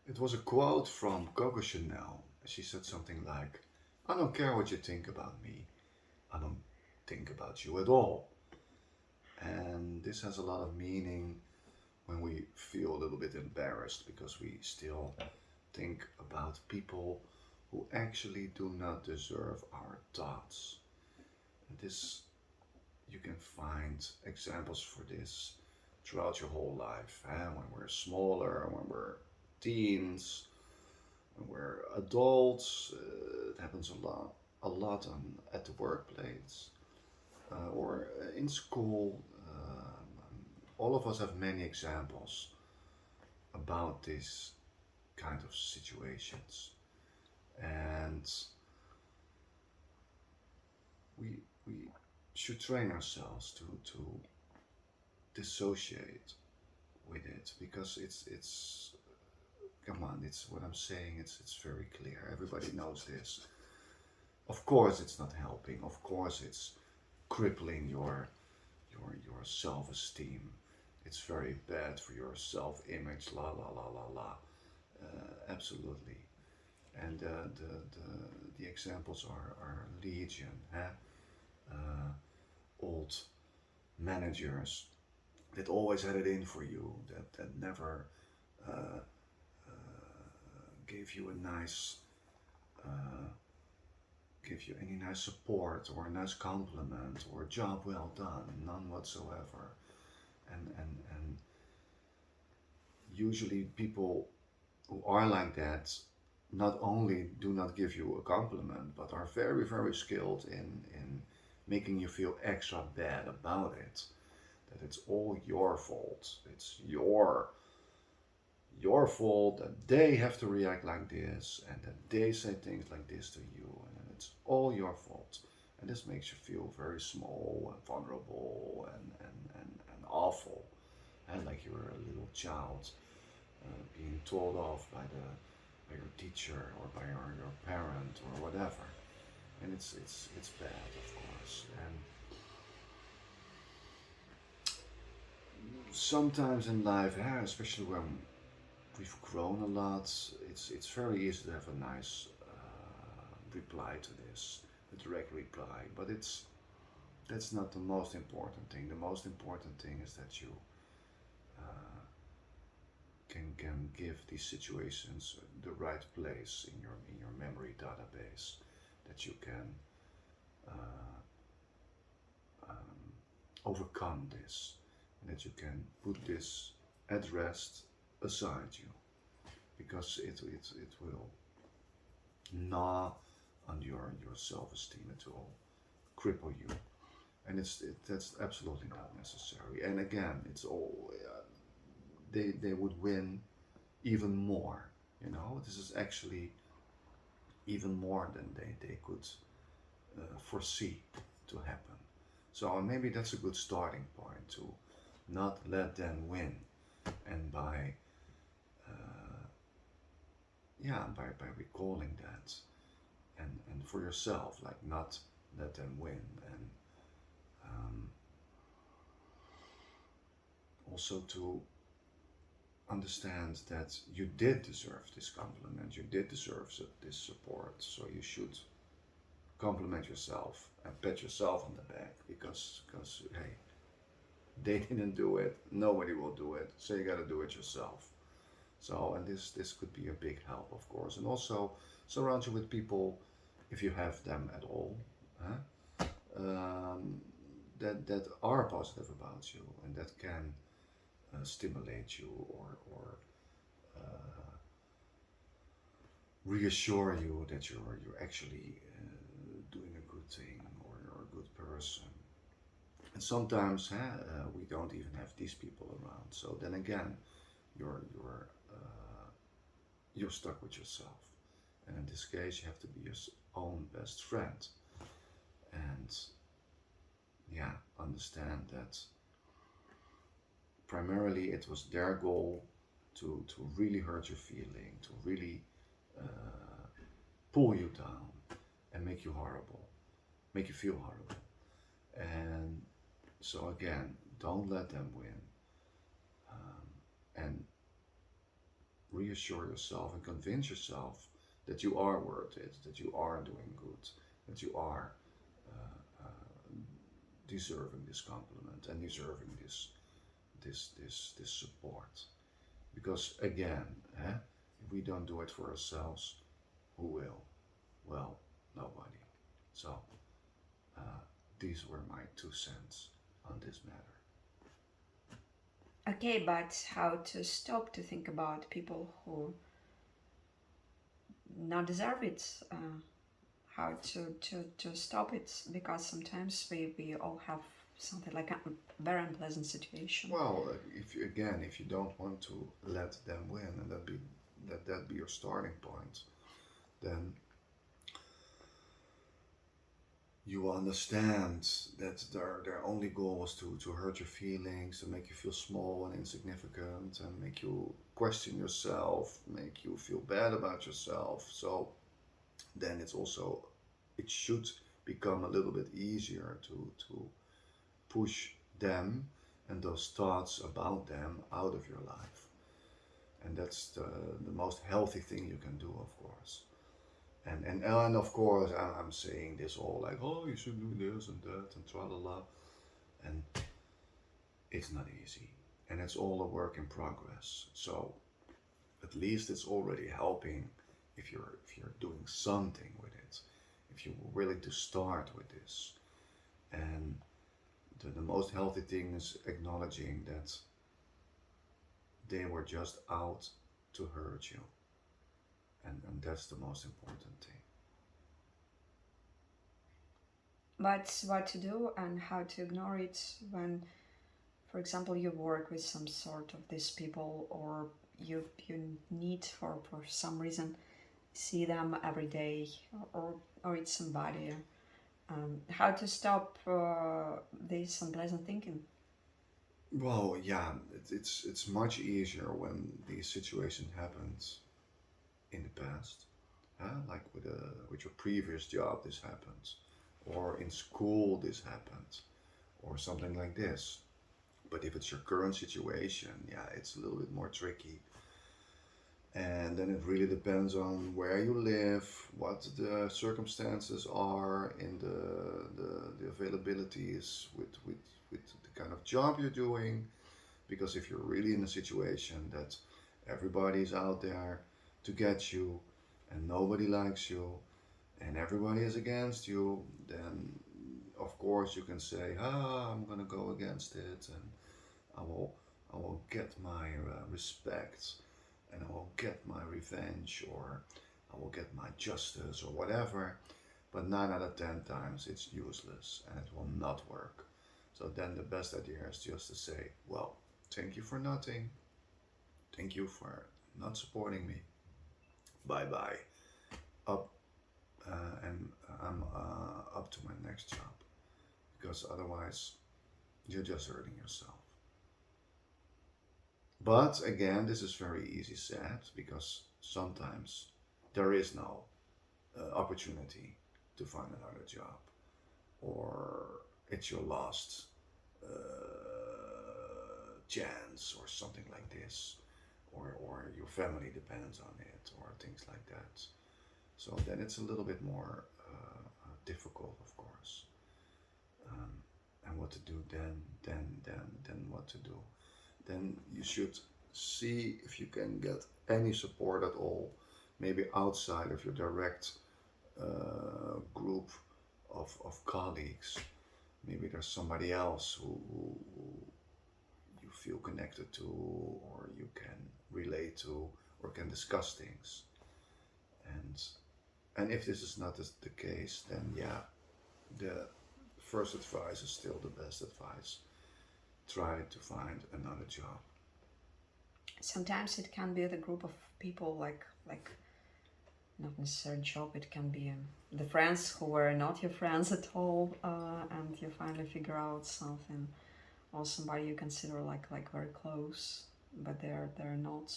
It was a quote from Coco Chanel. She said something like, I don't care what you think about me, I don't think about you at all. And this has a lot of meaning when we feel a little bit embarrassed because we still think about people who actually do not deserve our thoughts. And this, you can find examples for this throughout your whole life. When we're smaller, when we're teens, when we're adults, it happens a lot at the workplace or in school. All of us have many examples about these kind of situations, and we should train ourselves to dissociate with it because it's come on, it's what I'm saying, it's very clear, everybody knows this. Of course it's not helping, of course it's crippling your self-esteem. It's very bad for your self-image, la la la la la. Absolutely. And the examples are legion. Uh, Old managers that always had it in for you, that never uh, gave you a nice, uh, give you any nice support or a nice compliment or job well done, none whatsoever. And usually people who are like that not only do not give you a compliment, but are very, very skilled in making you feel extra bad about it. That it's all your fault. It's your fault that they have to react like this and that they say things like this to you, and it's all your fault. And this makes you feel very small and vulnerable and awful, and like you're a little child being told off by your teacher or by your parent or whatever. And it's bad, of course. And sometimes in life, yeah, especially when we've grown a lot, it's very easy to have a nice reply to this, a direct reply. But that's not the most important thing. The most important thing is that you uh, can give these situations the right place in your memory database, that you can uh, um, overcome this, and that you can put this at rest aside you, because it will gnaw on your self-esteem. It will cripple you, and that's absolutely not necessary. And again, it's all they would win even more. This is actually even more than they could foresee to happen. So maybe that's a good starting point to not let them win, and uh, by recalling that, and for yourself, like not let them win, and um, also to understand that you did deserve this compliment, you did deserve this support, so you should compliment yourself and pat yourself on the back, because hey, they didn't do it, nobody will do it, so you got to do it yourself. So, and this could be a big help, of course, and also surround you with people, if you have them at all, huh? um, that are positive about you and that can stimulate you, or reassure you that you're actually doing a good thing, or you're a good person. And sometimes we don't even have these people around. So then again, you're you're stuck with yourself. And in this case, you have to be your own best friend. And yeah, understand that primarily it was their goal to really hurt your feeling, to really uh, pull you down and make you horrible, make you feel horrible. And so again, don't let them win. And reassure yourself and convince yourself that you are worth it, that you are doing good, that you are deserving this compliment and deserving this support. Because again, if we don't do it for ourselves, who will? Well, nobody. So these were my 2 cents on this matter. Okay, but how to stop to think about people who not deserve it? How to stop it? Because sometimes we all have something like a very unpleasant situation. Well, if you don't want to let them win, and that be your starting point, then you understand that their only goal is to hurt your feelings, to make you feel small and insignificant, and make you question yourself, make you feel bad about yourself. So then it should become a little bit easier to push them and those thoughts about them out of your life. And that's the most healthy thing you can do, of course. And of course, I'm saying this all like, oh, you should do this and that and tra la la. And it's not easy. And it's all a work in progress. So at least it's already helping if you're doing something with it, if you're willing to start with this. And the most healthy thing is acknowledging that they were just out to hurt you. And that's the most important thing. But what to do and how to ignore it when, for example, you work with some sort of these people, or you need for some reason see them every day, or it's somebody. How to stop this unpleasant thinking? Well, yeah, it's much easier when these situations happened in the past, like with your previous job, this happened, or in school, this happened, or something like this. But if it's your current situation, yeah, it's a little bit more tricky. And then it really depends on where you live, what the circumstances are, in the availabilities with the kind of job you're doing. Because if you're really in a situation that everybody's out there to get you and nobody likes you and everybody is against you, then of course you can say, ah, I'm gonna go against it, and I will I will get my respect, and I will get my revenge, or I will get my justice, or whatever. But 9 out of 10 times it's useless and it will not work. So then the best idea is just to say, well, thank you for nothing. Thank you for not supporting me. Bye bye. Up and I'm up to my next job, because otherwise you're just hurting yourself. But again, this is very easy said, because sometimes there is no opportunity to find another job, or it's your last chance, or something like this, or your family depends on it, or things like that. So then it's a little bit more difficult, of course. Um, and what to do then what to do. Then you should see if you can get any support at all, maybe outside of your direct group of colleagues. Maybe there's somebody else who you feel connected to, or you can relate to, or can discuss things. And and if this is not the case, then yeah, the first advice is still the best advice. Try to find another job. Sometimes it can be the group of people, like not necessarily job. It can be the friends who were not your friends at all, and you finally figure out something, or somebody you consider like very close, but they're not.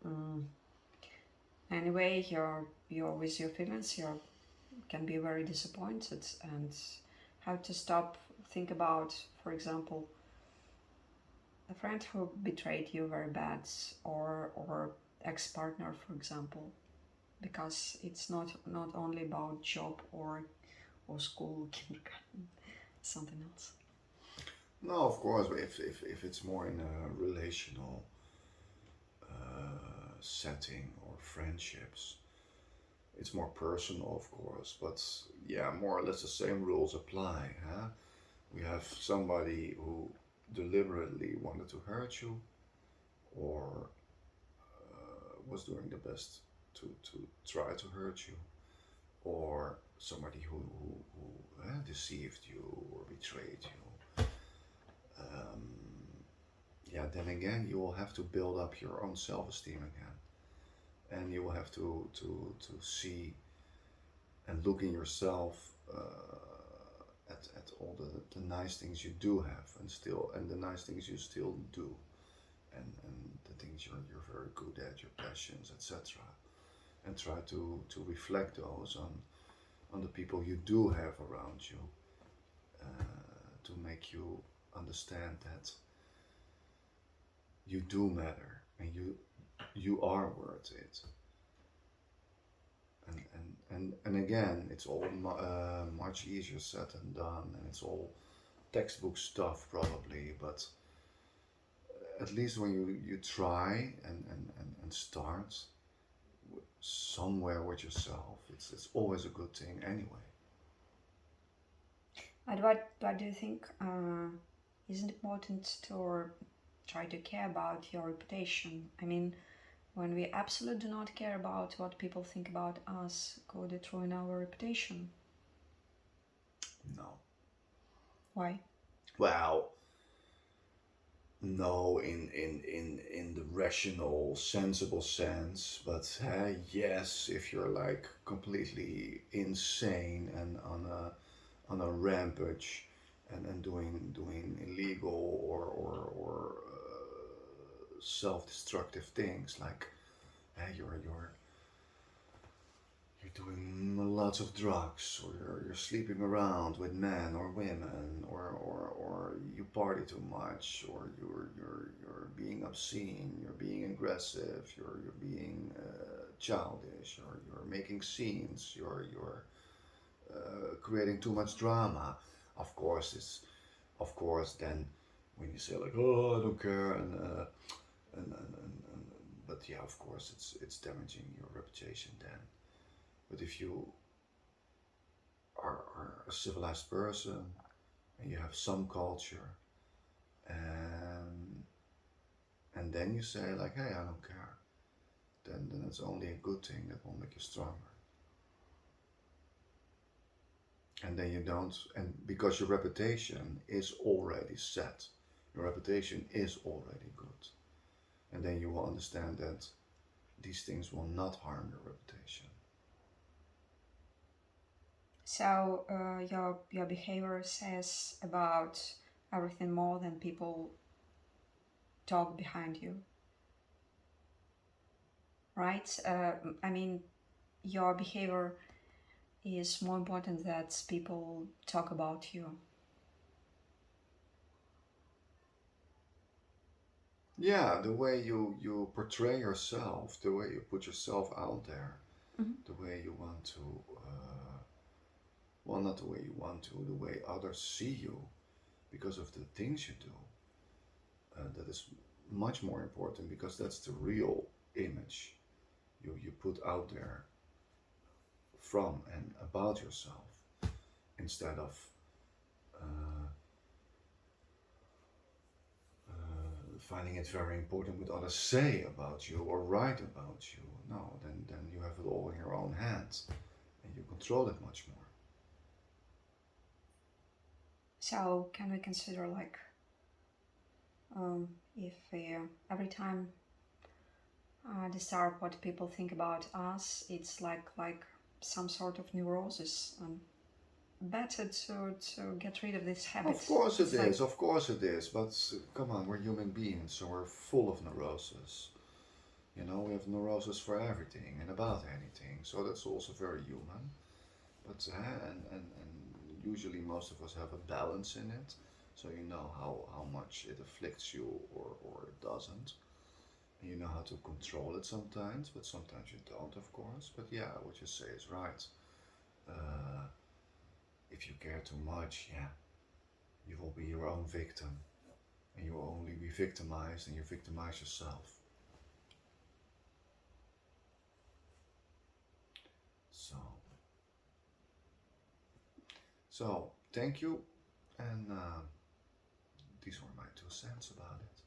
Um, anyway, you're with your feelings. You can be very disappointed, and how to stop. Think about, for example, a friend who betrayed you very bad, or ex-partner, for example, because it's not only about job or school, kindergarten, something else. No, of course, if it's more in a relational setting or friendships, it's more personal, of course. But yeah, more or less the same rules apply. Huh? We have somebody who deliberately wanted to hurt you, or was doing the best to try to hurt you, or somebody who deceived you or betrayed you. Yeah, then again, you will have to build up your own self-esteem again, and you will have to see and look in yourself at all the nice things you do have, and the nice things you still do, and the things you're very good at, your passions, etc. And try to reflect those on the people you do have around you, to make you understand that you do matter, and you are worth it. And again, it's all much easier said than done, and it's all textbook stuff probably, but at least when you try and start somewhere with yourself, it's always a good thing anyway. And what do you think isn't important to try to care about your reputation? I mean, when we absolutely do not care about what people think about us, could it ruin our reputation? No. Why? Well, no, in the rational, sensible sense, but yes, if you're like completely insane and on a rampage, and doing illegal or self-destructive things, like you're doing lots of drugs, or you're sleeping around with men or women, or you party too much, or you're being obscene, you're being aggressive, you're being childish, or you're making scenes, you're creating too much drama. Of course, of course then when you say like, oh, I don't care, and but yeah, of course it's damaging your reputation then. But if you are a civilized person and you have some culture, and then you say like, hey, I don't care, then it's only a good thing that will make you stronger. And then you don't, and because your reputation is already set, your reputation is already good, and then you will understand that these things will not harm your reputation. So your behavior says about everything more than people talk behind you, right? I mean, your behavior is more important that people talk about you. Yeah, the way you portray yourself, the way you put yourself out there, Mhm. the way you want to, well, not the way you want to, the way others see you because of the things you do. That is much more important, because that's the real image you put out there from and about yourself, instead of uh, finding it very important what others say about you or write about you. No, then you have it all in your own hands, and you control it much more. So can we consider like if every time decide what people think about us, it's like some sort of neurosis, and better to get rid of this habit. Of course it It's like, is, of course it is, but come on, we're human beings, so we're full of neurosis. You know, we have neurosis for everything and about anything, so that's also very human. But and usually most of us have a balance in it. so you know how much it afflicts you or it doesn't. And you know how to control it sometimes, but sometimes you don't, of course. But yeah, what you say is right. Uh, if you care too much, yeah, you will be your own victim. And you will only be victimized and you victimize yourself. So, so thank you. And these were my 2 cents about it.